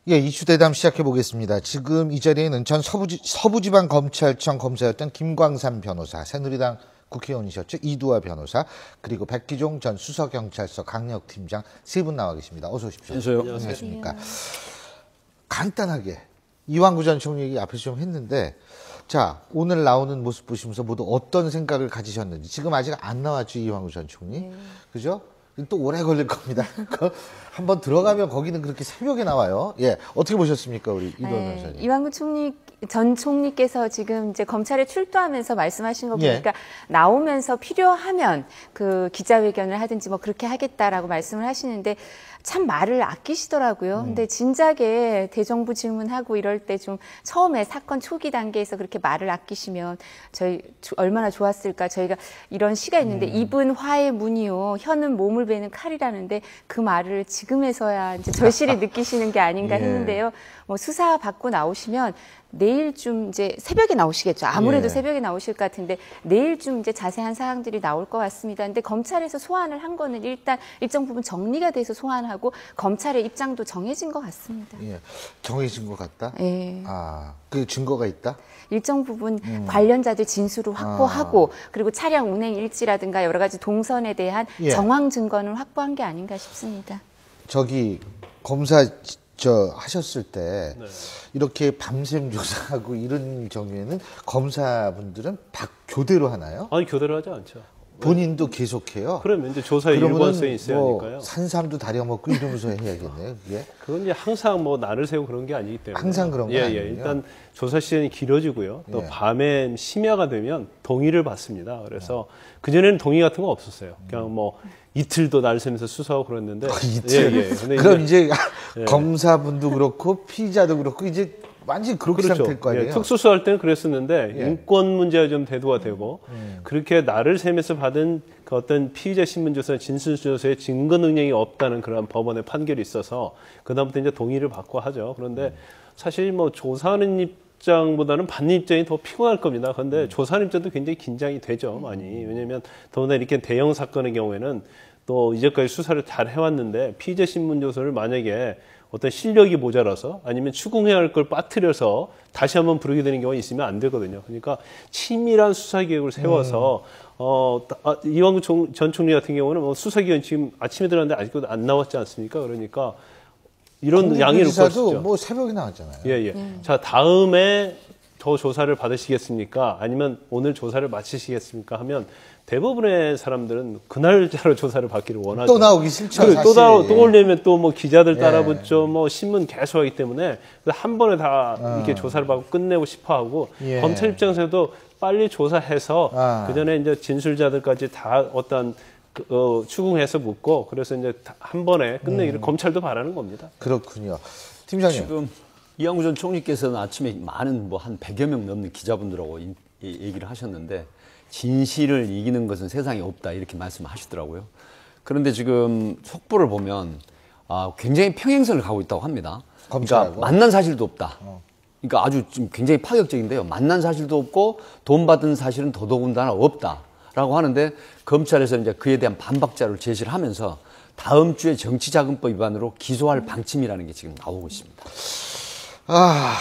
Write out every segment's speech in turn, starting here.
예, 이슈 대담 시작해 보겠습니다. 지금 이 자리에는 전 서부지방검찰청 검사였던 김광삼 변호사, 새누리당 국회의원이셨죠. 이두화 변호사, 그리고 백기종 전 수서경찰서 강력팀장 세 분 나와 계십니다. 어서 오십시오. 안녕하십니까. 간단하게 이완구 전 총리 얘기 앞에서 좀 했는데, 자, 오늘 나오는 모습 보시면서 모두 어떤 생각을 가지셨는지. 지금 아직 안 나왔죠, 이완구 전 총리. 그죠? 또 오래 걸릴 겁니다. 한번 들어가면 거기는 그렇게 새벽에 나와요. 예, 어떻게 보셨습니까, 우리 이두화 변호사님? 이완구 전 총리께서 지금 이제 검찰에 출두하면서 말씀하신 거 보니까 나오면서 필요하면 그 기자회견을 하든지 뭐 그렇게 하겠다라고 말씀을 하시는데 참 말을 아끼시더라고요. 근데 진작에 대정부 질문하고 이럴 때 좀 처음에 사건 초기 단계에서 그렇게 말을 아끼시면 저희 얼마나 좋았을까. 저희가 이런 시가 있는데 입은 화의 문이요, 혀는 몸을 베는 칼이라는데 그 말을 지금에서야 이제 절실히 느끼시는 게 아닌가 했는데요. 뭐 수사 받고 나오시면 내일쯤 이제 새벽에 나오시겠죠. 아무래도 새벽에 나오실 것 같은데 내일쯤 이제 자세한 사항들이 나올 것 같습니다. 근데 검찰에서 소환을 한 거는 일단 일정 부분 정리가 돼서 소환하고 검찰의 입장도 정해진 것 같습니다. 예, 정해진 것 같다? 예. 아, 그 증거가 있다? 일정 부분 관련자들 진술을 확보하고 그리고 차량 운행 일지라든가 여러 가지 동선에 대한 정황 증거는 확보한 게 아닌가 싶습니다. 저기 검사 하셨을 때 이렇게 밤샘 조사하고 이런 경우에는 검사분들은 교대로 하나요? 아니, 교대로 하지 않죠. 본인도 계속해요? 그러면 이제 조사에 일관성이 있어야 하니까요. 산삼도 다려먹고 이러면서 해야겠네요, 그게? 그건 이제 항상 뭐 날을 새고 그런 게 아니기 때문에. 항상 그런 거 아니에요? 일단 조사 시간이 길어지고요. 또 밤에 심야가 되면 동의를 받습니다. 그래서 그전에는 동의 같은 거 없었어요. 그냥 뭐 이틀도 날 새면서 수사하고 그랬는데. 이틀? 근데 그럼 이제 검사분도 그렇고 피의자도 그렇고 이제 완전히 그렇게 상태일 거 아니에요? 특수수사할 때는 그랬었는데 인권 문제가 좀 대두가 되고 그렇게 날을 새면서 받은 그 어떤 피의자 신문조사, 진술조사에 증거 능력이 없다는 그런 법원의 판결이 있어서 그다음부터 이제 동의를 받고 하죠. 그런데 사실 뭐 조사하는 입장보다는 받는 입장이 더 피곤할 겁니다. 그런데 조사하는 입장도 굉장히 긴장이 되죠, 많이. 왜냐하면 더구나 이렇게 대형 사건의 경우에는 또 이제까지 수사를 잘 해왔는데 피의자 신문조사를 만약에 어떤 실력이 모자라서 아니면 추궁해야 할 걸 빠뜨려서 다시 한번 부르게 되는 경우가 있으면 안 되거든요. 그러니까 치밀한 수사 계획을 세워서 이완구 전 총리 같은 경우는 뭐 수사 기간 지금 아침에 들어갔는데 아직도 안 나왔지 않습니까? 그러니까 이런 양해를 구했죠. 뭐 새벽에 나왔잖아요. 자, 다음에 더 조사를 받으시겠습니까? 아니면 오늘 조사를 마치시겠습니까? 하면 대부분의 사람들은 그날짜로 조사를 받기를 원하죠. 또 나오기 싫죠. 또 오려면 또 뭐 기자들 따라붙죠. 뭐 신문 계속 하기 때문에 한 번에 다 이렇게 조사를 받고 끝내고 싶어 하고 검찰 입장에서도 빨리 조사해서 그 전에 이제 진술자들까지 다 어떤 추궁해서 묻고 그래서 이제 한 번에 끝내기를 검찰도 바라는 겁니다. 그렇군요. 팀장님. 지금 이완구 전 총리께서는 아침에 많은 뭐 한 100여 명 넘는 기자분들하고 얘기를 하셨는데 진실을 이기는 것은 세상에 없다 이렇게 말씀하시더라고요. 그런데 지금 속보를 보면 굉장히 평행선을 가고 있다고 합니다. 그러니까 만난 사실도 없다. 그러니까 아주 지금 굉장히 파격적인데요. 만난 사실도 없고 돈 받은 사실은 더더군다나 없다라고 하는데 검찰에서 이제 그에 대한 반박 자료를 제시를 하면서 다음 주에 정치자금법 위반으로 기소할 방침이라는 게 지금 나오고 있습니다.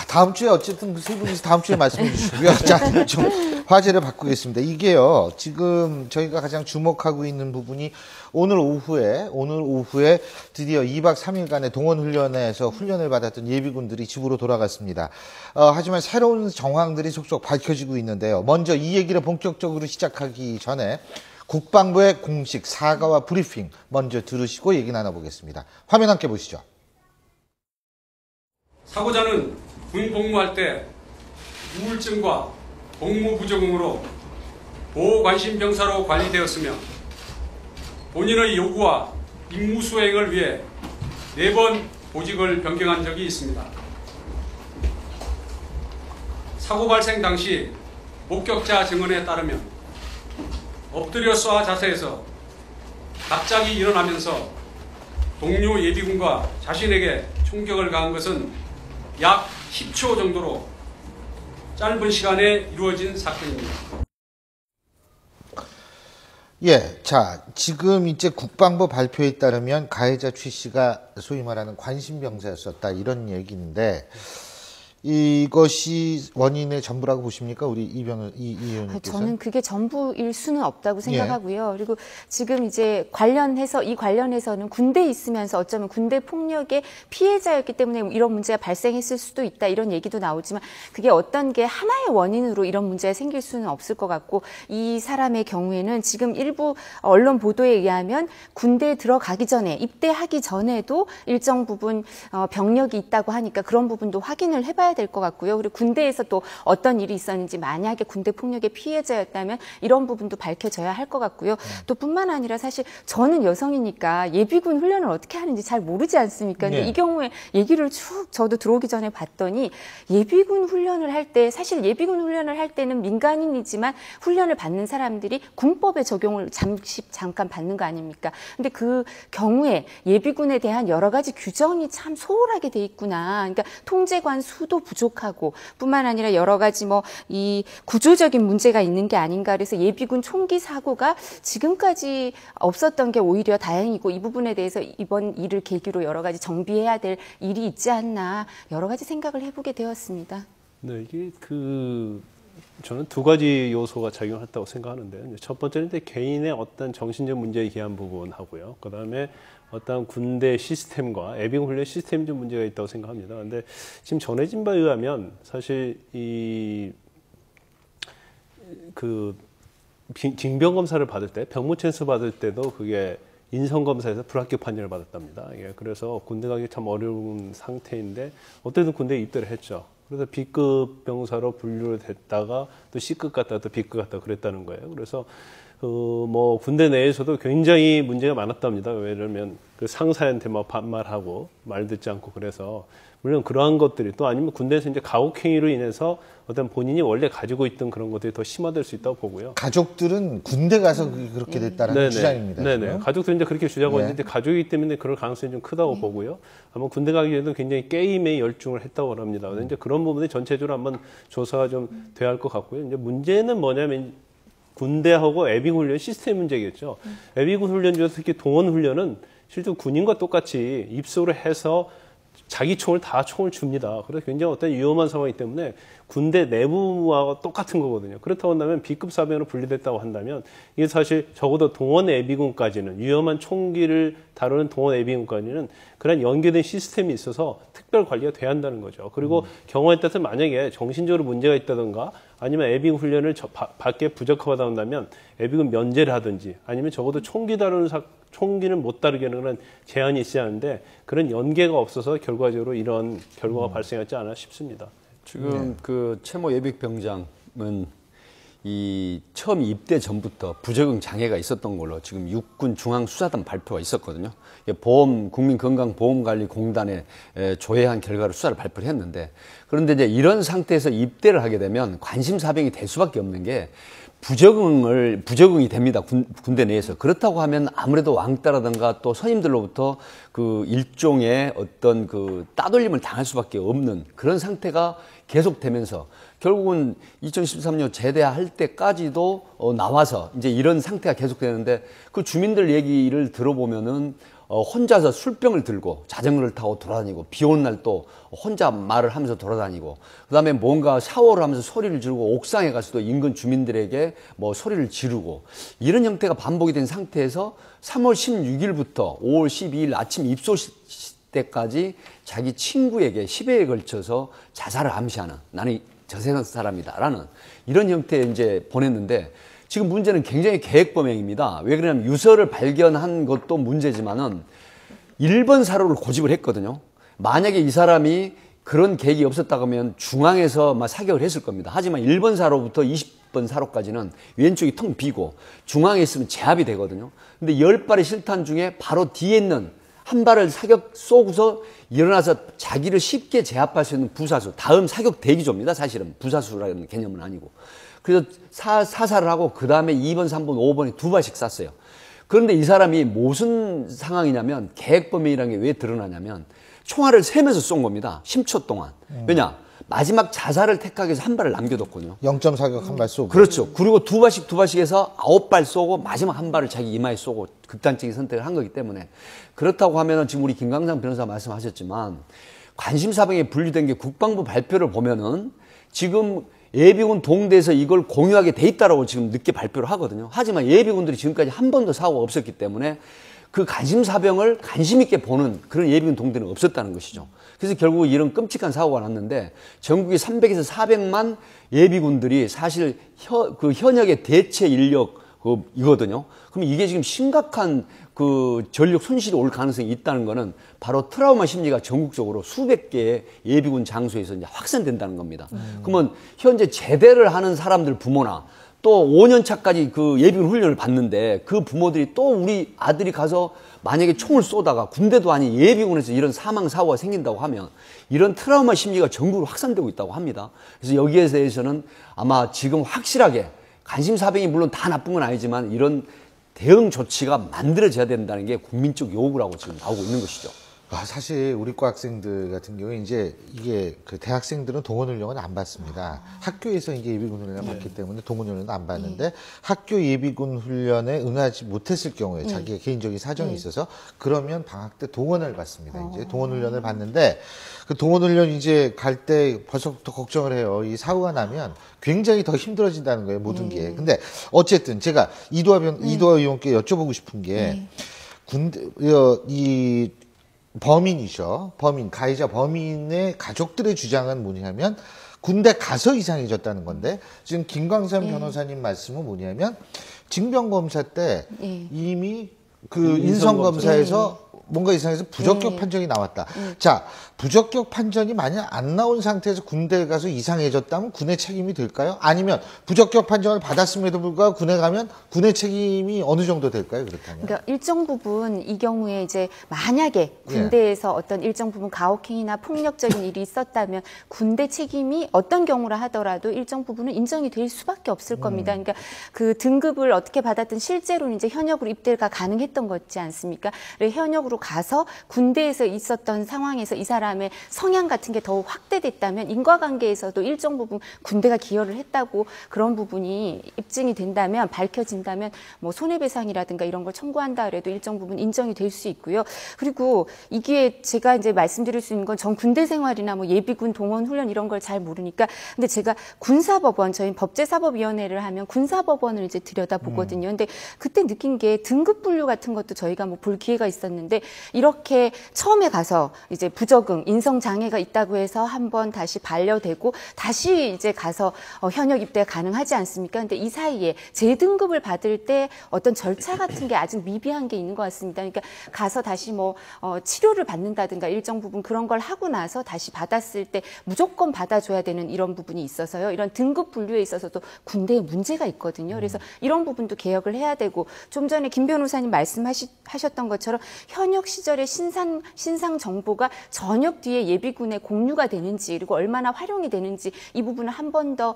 다음 주에 어쨌든 세 분이서 다음 주에 말씀해 주시고요. 자, 좀 화제를 바꾸겠습니다. 이게요, 지금 저희가 가장 주목하고 있는 부분이 오늘 오후에 드디어 2박 3일간의 동원훈련에서 훈련을 받았던 예비군들이 집으로 돌아갔습니다. 하지만 새로운 정황들이 속속 밝혀지고 있는데요. 먼저 이 얘기를 본격적으로 시작하기 전에 국방부의 공식 사과와 브리핑 먼저 들으시고 얘기 나눠보겠습니다. 화면 함께 보시죠. 사고자는 군 복무할 때 우울증과 복무 부적응으로 보호관심병사로 관리되었으며 본인의 요구와 임무 수행을 위해 4번 보직을 변경한 적이 있습니다. 사고 발생 당시 목격자 증언에 따르면 엎드려 쏴 자세에서 갑자기 일어나면서 동료 예비군과 자신에게 총격을 가한 것은 약 10초 정도로 짧은 시간에 이루어진 사건입니다. 예, 자, 지금 이제 국방부 발표에 따르면 가해자 최 씨가 소위 말하는 관심병사였었다 이런 얘기인데 이것이 원인의 전부라고 보십니까? 우리 이 의원님께서? 저는 그게 전부일 수는 없다고 생각하고요. 그리고 지금 이제 이 관련해서는 군대에 있으면서 어쩌면 군대 폭력의 피해자였기 때문에 이런 문제가 발생했을 수도 있다 이런 얘기도 나오지만 그게 어떤 게 하나의 원인으로 이런 문제가 생길 수는 없을 것 같고 이 사람의 경우에는 지금 일부 언론 보도에 의하면 군대에 들어가기 전에 입대하기 전에도 일정 부분 병력이 있다고 하니까 그런 부분도 확인을 해봐야 될 것 같고요. 그리고 군대에서 또 어떤 일이 있었는지 만약에 군대 폭력의 피해자였다면 이런 부분도 밝혀져야 할 것 같고요. 또 뿐만 아니라 사실 저는 여성이니까 예비군 훈련을 어떻게 하는지 잘 모르지 않습니까? 근데 이 경우에 얘기를 쭉 저도 들어오기 전에 봤더니 예비군 훈련을 할 때 사실 예비군 훈련을 할 때는 민간인이지만 훈련을 받는 사람들이 군법의 적용을 잠깐 받는 거 아닙니까? 근데 그 경우에 예비군에 대한 여러 가지 규정이 참 소홀하게 돼 있구나. 그러니까 통제관 수도 부족하고 뿐만 아니라 여러 가지 이 구조적인 문제가 있는 게 아닌가. 그래서 예비군 총기 사고가 지금까지 없었던 게 오히려 다행이고 이 부분에 대해서 이번 일을 계기로 여러 가지 정비해야 될 일이 있지 않나 여러 가지 생각을 해보게 되었습니다. 네, 이게 저는 두 가지 요소가 작용했다고 생각하는데요. 첫 번째는 개인의 어떤 정신적 문제에 기한 부분하고요. 그 다음에 어떤 군대 시스템과 예비군 훈련 시스템이 좀 문제가 있다고 생각합니다. 그런데 지금 전해진 바에 의하면 사실 징병 검사를 받을 때, 병무 찬스 받을 때도 그게 인성 검사에서 불합격 판정을 받았답니다. 예, 그래서 군대 가기 참 어려운 상태인데 어쨌든 군대에 입대를 했죠. 그래서 B급 병사로 분류를 됐다가 또 C급 갔다가 또 B급 갔다가 그랬다는 거예요. 그래서 군대 내에서도 굉장히 문제가 많았답니다. 왜냐면 그 상사한테 반말하고 말 듣지 않고 그래서 물론 그러한 것들이 또 아니면 군대에서 이제 가혹행위로 인해서 어떤 본인이 원래 가지고 있던 그런 것들이 더 심화될 수 있다고 보고요. 가족들은 군대 가서 그렇게 됐다는 주장입니다. 네네. 지금. 가족들은 이제 그렇게 주장하고 있는데 가족이기 때문에 그럴 가능성이 좀 크다고 보고요. 아마 군대 가기 전에도 굉장히 게임에 열중을 했다고 합니다. 그래서 이제 그런 부분이 전체적으로 한번 조사가 좀 돼야 할 것 같고요. 이제 문제는 뭐냐면 군대하고 예비군 훈련 시스템 문제겠죠. 예비군 훈련 중에서 특히 동원 훈련은 실제 군인과 똑같이 입소를 해서 자기 총을 줍니다. 그래서 굉장히 어떤 위험한 상황이기 때문에 군대 내부와 똑같은 거거든요. 그렇다고 한다면 B급 사병으로 분리됐다고 한다면 이게 사실 적어도 동원 예비군까지는 위험한 총기를 다루는 동원 예비군까지는 그런 연계된 시스템이 있어서 특별 관리가 돼야 한다는 거죠. 그리고 경우에 따라서 만약에 정신적으로 문제가 있다든가 아니면 예비군 훈련을 받게 부적합하다 한다면 예비군 면제를 하든지 아니면 적어도 총기 다루는 총기는 못 다루게 하는 그런 제한이 있어야 하는데 그런 연계가 없어서 결과적으로 이런 결과가 발생하지 않아 싶습니다. 지금 그 최모 예비병장은 처음 입대 전부터 부적응 장애가 있었던 걸로 지금 육군 중앙수사단 발표가 있었거든요. 국민건강보험관리공단에 조회한 결과로 수사를 발표를 했는데 그런데 이제 이런 상태에서 입대를 하게 되면 관심사병이 될 수밖에 없는 게 부적응이 됩니다. 군대 내에서. 그렇다고 하면 아무래도 왕따라든가 또 선임들로부터 그 일종의 어떤 그 따돌림을 당할 수밖에 없는 그런 상태가 계속되면서 결국은 2013년 제대할 때까지도 나와서 이제 이런 상태가 계속되는데 그 주민들 얘기를 들어보면은 혼자서 술병을 들고 자전거를 타고 돌아다니고 비 오는 날 또 혼자 말을 하면서 돌아다니고 그다음에 뭔가 샤워를 하면서 소리를 지르고 옥상에 가서도 인근 주민들에게 소리를 지르고 이런 형태가 반복이 된 상태에서 3월 16일부터 5월 12일 아침 입소 때까지 자기 친구에게 10회에 걸쳐서 자살을 암시하는 나는 저 세상 사람이다라는 이런 형태에 이제 보냈는데 지금 문제는 굉장히 계획범행입니다. 왜 그러냐면 유서를 발견한 것도 문제지만은 1번 사로를 고집을 했거든요. 만약에 이 사람이 그런 계획이 없었다고 하면 중앙에서 사격을 했을 겁니다. 하지만 1번 사로부터 20번 사로까지는 왼쪽이 텅 비고 중앙에 있으면 제압이 되거든요. 근데 10발의 실탄 중에 바로 뒤에 있는 한 발을 사격 쏘고서 일어나서 자기를 쉽게 제압할 수 있는 부사수, 다음 사격 대기조입니다. 사실은 부사수라는 개념은 아니고. 그래서 사살을 하고 그 다음에 2번, 3번, 5번에 2발씩 쐈어요. 그런데 이 사람이 무슨 상황이냐면 계획범행이라는 게 왜 드러나냐면 총알을 세면서 쏜 겁니다. 10초 동안. 왜냐? 마지막 자살을 택하기 위해서 한 발을 남겨뒀거든요. 0.4격 한 발 쏘고. 그렇죠. 그리고 두 발씩 해서 9발 쏘고 마지막 한 발을 자기 이마에 쏘고 극단적인 선택을 한 거기 때문에 그렇다고 하면은 지금 우리 김광삼 변호사 말씀하셨지만 관심사병에 분류된 게 국방부 발표를 보면은 지금 예비군 동대에서 이걸 공유하게 돼 있다라고 지금 늦게 발표를 하거든요. 하지만 예비군들이 지금까지 한 번도 사고가 없었기 때문에 그 관심사병을 관심 있게 보는 그런 예비군 동대는 없었다는 것이죠. 그래서 결국 이런 끔찍한 사고가 났는데 전국에 300에서 400만 예비군들이 사실 그 현역의 대체 인력 이거든요. 그럼 이게 지금 심각한 그 전력 손실이 올 가능성이 있다는 거는 바로 트라우마 심리가 전국적으로 수백 개의 예비군 장소에서 이제 확산된다는 겁니다. 그러면 현재 제대를 하는 사람들 부모나 또 5년 차까지 그 예비군 훈련을 받는데 그 부모들이 또 우리 아들이 가서 만약에 총을 쏘다가 군대도 아닌 예비군에서 이런 사망 사고가 생긴다고 하면 이런 트라우마 심리가 전국으로 확산되고 있다고 합니다. 그래서 여기에 대해서는 아마 지금 확실하게 관심사병이 물론 다 나쁜 건 아니지만 이런 대응 조치가 만들어져야 된다는 게 국민적 요구라고 지금 나오고 있는 것이죠. 사실 우리 과 학생들 같은 경우에 이제 이게 그 대학생들은 동원훈련은 안 받습니다. 학교에서 이제 예비군 훈련을 받기 때문에 동원훈련은 안 받는데 학교 예비군 훈련에 응하지 못했을 경우에 자기의 개인적인 사정이 있어서 그러면 방학 때 동원을 받습니다. 이제 동원훈련을 받는데 그 동원훈련 이제 갈 때 벌써부터 걱정을 해요. 이 사고가 나면 굉장히 더 힘들어진다는 거예요, 모든 게. 근데 어쨌든 제가 이두아 의원께 여쭤보고 싶은 게 군대 이 범인이죠. 가해자 범인의 가족들의 주장은 뭐냐면 군대 가서 이상해졌다는 건데 지금 김광삼 변호사님 말씀은 뭐냐면 징병검사 때 이미 그 인성검사에서 뭔가 이상해서 부적격 판정이 나왔다. 자, 부적격 판정이 만약 안 나온 상태에서 군대에 가서 이상해졌다면 군의 책임이 될까요? 아니면 부적격 판정을 받았음에도 불구하고 군에 가면 군의 책임이 어느 정도 될까요? 그렇다면? 그러니까 일정 부분 이 경우에 이제 만약에 군대에서 어떤 일정 부분 가혹행위나 폭력적인 일이 있었다면 군대 책임이 어떤 경우라 하더라도 일정 부분은 인정이 될 수밖에 없을 겁니다. 그러니까 그 등급을 어떻게 받았든 실제로는 이제 현역으로 입대가 가능했던 거지 않습니까? 현역으로 가서 군대에서 있었던 상황에서 이 사람의 성향 같은 게 더 확대됐다면 인과관계에서도 일정 부분 군대가 기여를 했다고 그런 부분이 입증이 된다면 밝혀진다면 뭐 손해배상이라든가 이런 걸 청구한다 그래도 일정 부분 인정이 될 수 있고요. 그리고 이게 제가 이제 말씀드릴 수 있는 건 전 군대 생활이나 뭐 예비군 동원 훈련 이런 걸 잘 모르니까 근데 제가 군사법원 저희 법제사법위원회를 하면 군사법원을 이제 들여다보거든요. 근데 그때 느낀 게 등급 분류 같은 것도 저희가 뭐 볼 기회가 있었는데 이렇게 처음에 가서 이제 부적응, 인성 장애가 있다고 해서 한번 다시 반려되고 다시 이제 가서 현역 입대가 가능하지 않습니까? 근데 이 사이에 재등급을 받을 때 어떤 절차 같은 게 아직 미비한 게 있는 것 같습니다. 그러니까 가서 다시 뭐 치료를 받는다든가 일정 부분 그런 걸 하고 나서 다시 받았을 때 무조건 받아줘야 되는 이런 부분이 있어서요. 이런 등급 분류에 있어서도 군대에 문제가 있거든요. 그래서 이런 부분도 개혁을 해야 되고 좀 전에 김 변호사님 말씀하셨던 것처럼 현역 시절의 신상 정보가 전역 뒤에 예비군에 공유가 되는지 그리고 얼마나 활용이 되는지 이 부분을 한 번 더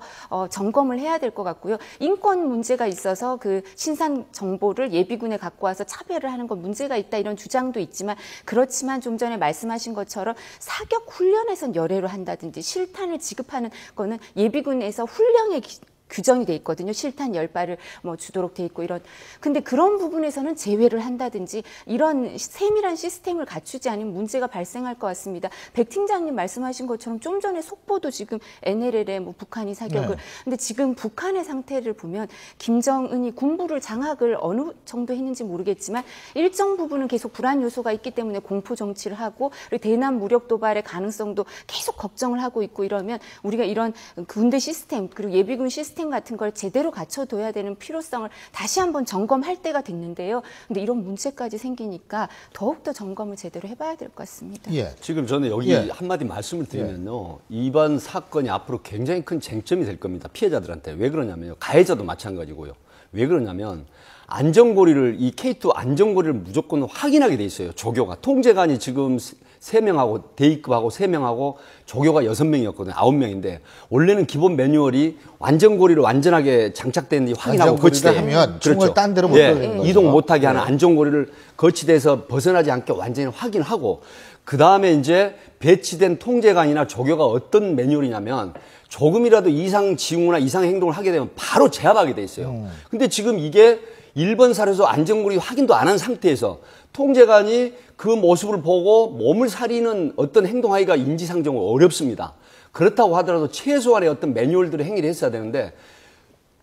점검을 해야 될 것 같고요. 인권 문제가 있어서 그 신상 정보를 예비군에 갖고 와서 차별을 하는 건 문제가 있다 이런 주장도 있지만 그렇지만 좀 전에 말씀하신 것처럼 사격 훈련에선 열애로 한다든지 실탄을 지급하는 거는 예비군에서 훈령에 규정이 돼 있거든요. 실탄 10발을 뭐 주도록 돼 있고 이런. 근데 그런 부분에서는 제외를 한다든지 이런 세밀한 시스템을 갖추지 않으면 문제가 발생할 것 같습니다. 백 팀장님 말씀하신 것처럼 좀 전에 속보도 지금 NLL에 뭐 북한이 사격을. 근데 지금 북한의 상태를 보면 김정은이 군부를 장악을 어느 정도 했는지 모르겠지만 일정 부분은 계속 불안 요소가 있기 때문에 공포 정치를 하고 그리고 대남 무력 도발의 가능성도 계속 걱정을 하고 있고 이러면 우리가 이런 군대 시스템 그리고 예비군 시스템 같은 걸 제대로 갖춰둬야 되는 필요성을 다시 한번 점검할 때가 됐는데요. 근데 이런 문제까지 생기니까 더욱더 점검을 제대로 해봐야 될 것 같습니다. 지금 저는 여기 한마디 말씀을 드리면요. 이번 사건이 앞으로 굉장히 큰 쟁점이 될 겁니다. 피해자들한테. 왜 그러냐면요. 가해자도 마찬가지고요. 왜 그러냐면 안전고리를 이 K2 안전고리를 무조건 확인하게 돼 있어요. 조교가. 통제관이 지금 3명하고 대위급하고 3명하고 조교가 6명이었거든요. 9명인데 원래는 기본 매뉴얼이 안전고리를 완전하게 장착되는지 확인하고 거치대 하면 총을 딴 데로 못 돌리는 거죠. 이동 못하게 하는 안전고리를 거치대에서 벗어나지 않게 완전히 확인하고 그 다음에 이제 배치된 통제관이나 조교가 어떤 매뉴얼이냐면 조금이라도 이상 징후나 이상 행동을 하게 되면 바로 제압하게 돼 있어요. 근데 지금 이게 1번 사례에서 안전거리 확인도 안 한 상태에서 통제관이 그 모습을 보고 몸을 사리는 어떤 행동하기가 인지상정으로 어렵습니다. 그렇다고 하더라도 최소한의 어떤 매뉴얼들을 행위를 했어야 되는데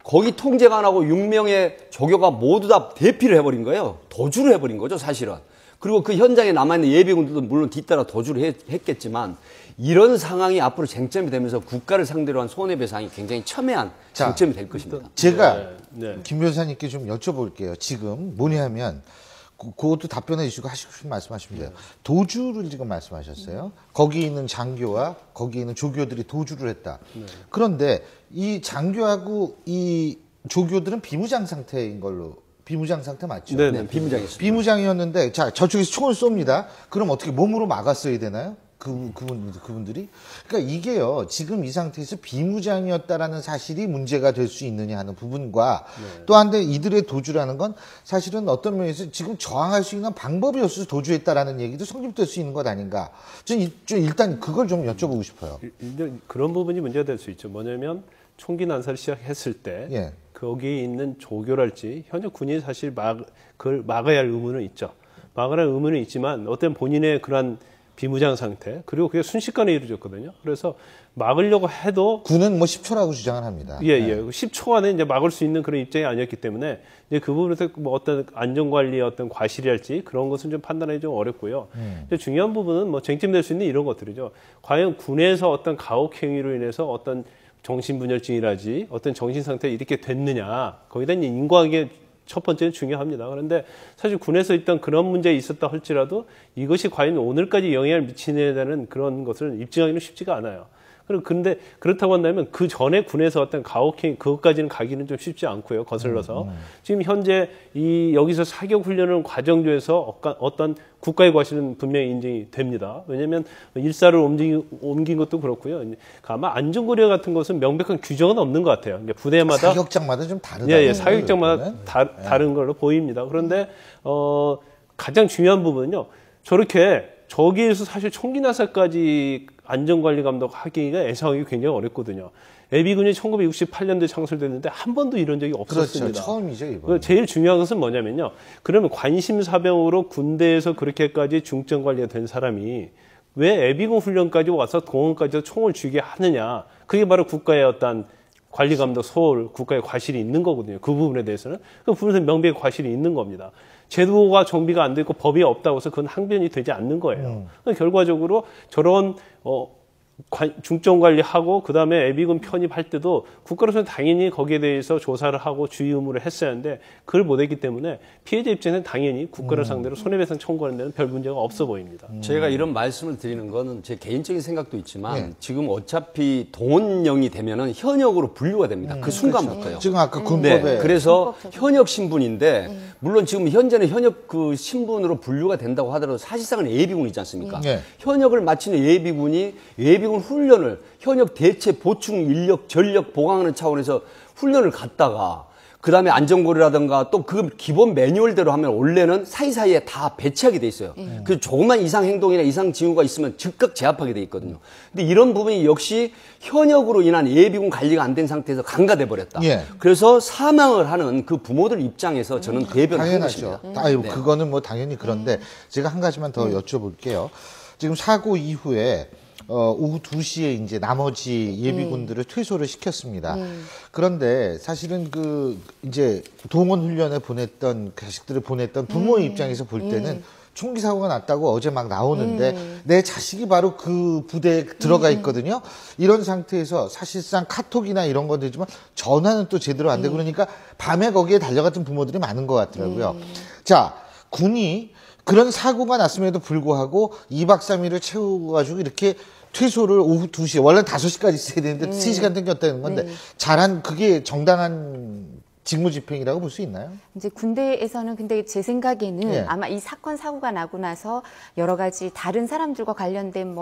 거기 통제관하고 6명의 조교가 모두 다 대피를 해버린 거예요. 도주를 해버린 거죠, 사실은. 그리고 그 현장에 남아있는 예비군들도 물론 뒤따라 도주를 했겠지만 이런 상황이 앞으로 쟁점이 되면서 국가를 상대로 한 손해배상이 굉장히 첨예한 쟁점이 될 것입니다. 제가 김 변호사님께 좀 여쭤볼게요. 지금 뭐냐면 그것도 답변해 주시고 하시고 싶은 말씀하시면 돼요. 도주를 지금 말씀하셨어요. 거기 있는 장교와 거기 있는 조교들이 도주를 했다. 그런데 이 장교하고 이 조교들은 비무장 상태인 걸로 비무장 상태 맞죠? 네, 비무장이었습니다. 비무장이었는데 자 저쪽에서 총을 쏩니다. 그럼 어떻게 몸으로 막았어야 되나요? 그분들이? 그러니까 이게요, 지금 이 상태에서 비무장이었다라는 사실이 문제가 될 수 있느냐 하는 부분과 또 한데 이들의 도주라는 건 사실은 어떤 면에서 지금 저항할 수 있는 방법이 없어서 도주했다라는 얘기도 성립될 수 있는 것 아닌가. 좀 일단 그걸 좀 여쭤보고 싶어요. 그런 부분이 문제가 될 수 있죠. 뭐냐면 총기 난사를 시작했을 때 예. 거기에 있는 조교랄지 현역 군인이 사실 그걸 막아야 할 의무는 있죠. 막아야 할 의무는 있지만 어떤 본인의 그러한 비무장 상태 그리고 그게 순식간에 이루어졌거든요. 그래서 막으려고 해도 군은 뭐 10초라고 주장을 합니다. 예. 10초 안에 이제 막을 수 있는 그런 입장이 아니었기 때문에 이제 그 부분에서 뭐 어떤 안전관리의 어떤 과실이랄지 그런 것은 좀 판단하기 좀 어렵고요. 이제 중요한 부분은 뭐 쟁점될 수 있는 이런 것들이죠. 과연 군에서 어떤 가혹행위로 인해서 어떤 정신분열증이라지 어떤 정신상태가 이렇게 됐느냐. 거기다 인과한 게 첫 번째는 중요합니다. 그런데 사실 군에서 일단 그런 문제가 있었다 할지라도 이것이 과연 오늘까지 영향을 미치느냐에 대한 그런 것을 입증하기는 쉽지가 않아요. 그런데 그렇다고 한다면 그 전에 군에서 어떤 가혹행 그것까지는 가기는 좀 쉽지 않고요. 거슬러서 지금 현재 여기서 사격 훈련을 과정 중에서 어떤 국가의 과실은 분명히 인정이 됩니다. 왜냐하면 일사를 옮긴 것도 그렇고요. 아마 안전고려 같은 것은 명백한 규정은 없는 것 같아요. 그러니까 부대마다 사격장마다 좀 다르다. 예, 사격장마다 다른 걸로 보입니다. 그런데 가장 중요한 부분은요. 저기에서 사실 총기 난사까지 안전관리 감독하기가 예상하기 굉장히 어렵거든요. 예비군이 1968년도에 창설됐는데 한 번도 이런 적이 없었습니다. 그렇죠. 처음이죠, 이번. 제일 중요한 것은 뭐냐면요. 그러면 관심사병으로 군대에서 그렇게까지 중점관리가 된 사람이 왜 예비군 훈련까지 와서 공원까지 총을 쥐게 하느냐. 그게 바로 국가의 어떤 관리감독 소홀, 국가의 과실이 있는 거거든요. 그 부분에 대해서는. 그 부분에서 명백히 과실이 있는 겁니다. 제도가 정비가 안 되고 법이 없다고 해서 그건 항변이 되지 않는 거예요. 결과적으로 저런 중점 관리하고 그다음에 예비군 편입할 때도 국가로서는 당연히 거기에 대해서 조사를 하고 주의 의무를 했어야 하는데 그걸 못했기 때문에 피해자 입장에서는 당연히 국가를 상대로 손해배상 청구하는 데는 별 문제가 없어 보입니다. 제가 이런 말씀을 드리는 거는 제 개인적인 생각도 있지만 지금 어차피 동원령이 되면은 현역으로 분류가 됩니다. 그 순간부터요. 그렇죠. 지금 아까 군법에 네, 그래서 현역 신분인데 물론 지금 현재는 현역 그 신분으로 분류가 된다고 하더라도 사실상은 예비군이지 않습니까? 현역을 마치는 예비군이 예비군 훈련을 현역 대체 보충 인력 전력 보강하는 차원에서 훈련을 갔다가 그다음에 안전고리라든가 또 그 기본 매뉴얼대로 하면 원래는 사이사이에 다 배치하게 돼 있어요. 그 조그만 이상 행동이나 이상 징후가 있으면 즉각 제압하게 돼 있거든요. 근데 이런 부분이 역시 현역으로 인한 예비군 관리가 안 된 상태에서 간과돼 버렸다. 그래서 사망을 하는 그 부모들 입장에서 저는 대변을 한 것입니다. 그거는 뭐 당연히 그런데 제가 한 가지만 더 여쭤볼게요. 지금 사고 이후에 오후 2시에 이제 나머지 예비군들을 퇴소를 시켰습니다. 그런데 사실은 이제 동원 훈련에 보냈던 자식들을 보냈던 부모의 입장에서 볼 때는 총기 사고가 났다고 어제 막 나오는데 내 자식이 바로 그 부대에 들어가 있거든요. 이런 상태에서 사실상 카톡이나 이런 건 되지만 전화는 또 제대로 안 되고 그러니까 밤에 거기에 달려갔던 부모들이 많은 것 같더라고요. 자, 군이 그런 사고가 났음에도 불구하고 2박 3일을 채워가지고 이렇게 퇴소를 오후 2시에, 원래 5시까지 있어야 되는데 3시간 땡겼다는 건데, 그게 정당한 직무집행이라고 볼 수 있나요? 이제 군대에서는 근데 제 생각에는 예. 아마 이 사건 사고가 나고 나서 여러 가지 다른 사람들과 관련된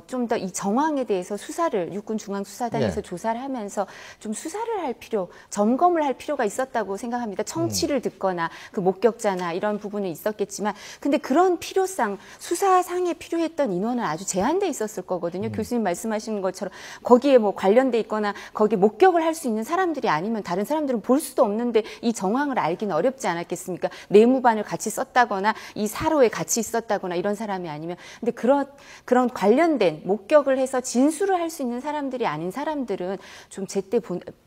좀 더 이 정황에 대해서 수사를 육군 중앙수사단에서 예. 조사를 하면서 좀 수사를 할 점검을 할 필요가 있었다고 생각합니다. 청취를 듣거나 그 목격자나 이런 부분은 있었겠지만 근데 그런 필요상 수사상에 필요했던 인원은 아주 제한돼 있었을 거거든요. 교수님 말씀하시는 것처럼 거기에 뭐 관련돼 있거나 거기에 목격을 할 수 있는 사람들이 아니면 다른 사람들은 볼 수도 없는데 이 정황을 알기는 어렵지 않았겠습니까? 내무반을 같이 썼다거나 이 사로에 같이 있었다거나 이런 사람이 아니면 근데 그런 관련된 목격을 해서 진술을 할 수 있는 사람들이 아닌 사람들은 좀 제때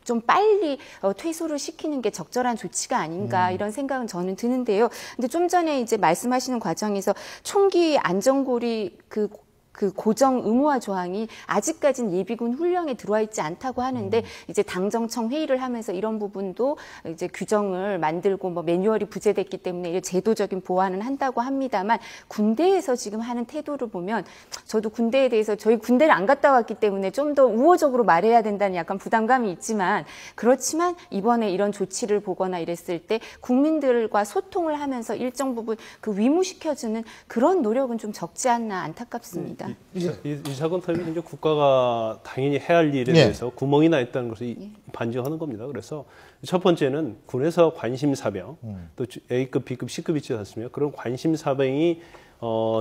좀 빨리 퇴소를 시키는 게 적절한 조치가 아닌가 이런 생각은 저는 드는데요. 근데 좀 전에 이제 말씀하시는 과정에서 총기 안전고리 그 고정 의무화 조항이 아직까지는 예비군 훈령에 들어와 있지 않다고 하는데 이제 당정청 회의를 하면서 이런 부분도 이제 규정을 만들고 뭐 매뉴얼이 부재됐기 때문에 이제 제도적인 보완은 한다고 합니다만 군대에서 지금 하는 태도를 보면 저도 군대에 대해서 저희 군대를 안 갔다 왔기 때문에 좀 더 우호적으로 말해야 된다는 약간 부담감이 있지만 그렇지만 이번에 이런 조치를 보거나 이랬을 때 국민들과 소통을 하면서 일정 부분 그 위무시켜주는 그런 노력은 좀 적지 않나 안타깝습니다. 이 사건 터이면 이제 국가가 당연히 해야 할 일에 예. 대해서 구멍이 나 있다는 것을 반증하는 겁니다. 그래서 첫 번째는 군에서 관심사병, 또 A급, B급, C급 있지 않습니까? 그런 관심사병이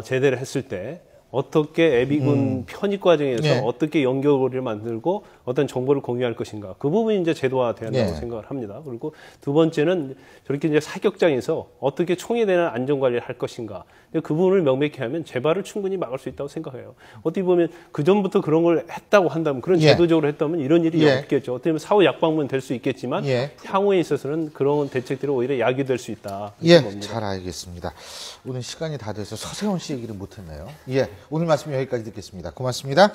제대를 했을 때 어떻게 예비군 편입 과정에서 예. 어떻게 연결고리를 만들고 어떤 정보를 공유할 것인가. 그 부분이 이제 제도화돼야 한다고 예. 생각을 합니다. 그리고 두 번째는 저렇게 이제 사격장에서 어떻게 총에 대한 안전관리를 할 것인가. 그 부분을 명백히 하면 재발을 충분히 막을 수 있다고 생각해요. 어떻게 보면 그전부터 그런 걸 했다고 한다면 그런 예. 제도적으로 했다면 이런 일이 예. 없겠죠. 어떻게 보면 사후 약방문 될 수 있겠지만 예. 향후에 있어서는 그런 대책들이 오히려 약이 될 수 있다. 예, 겁니다. 잘 알겠습니다. 오늘 시간이 다 돼서 서세원 씨 얘기를 못했네요. 예, 오늘 말씀 여기까지 듣겠습니다. 고맙습니다.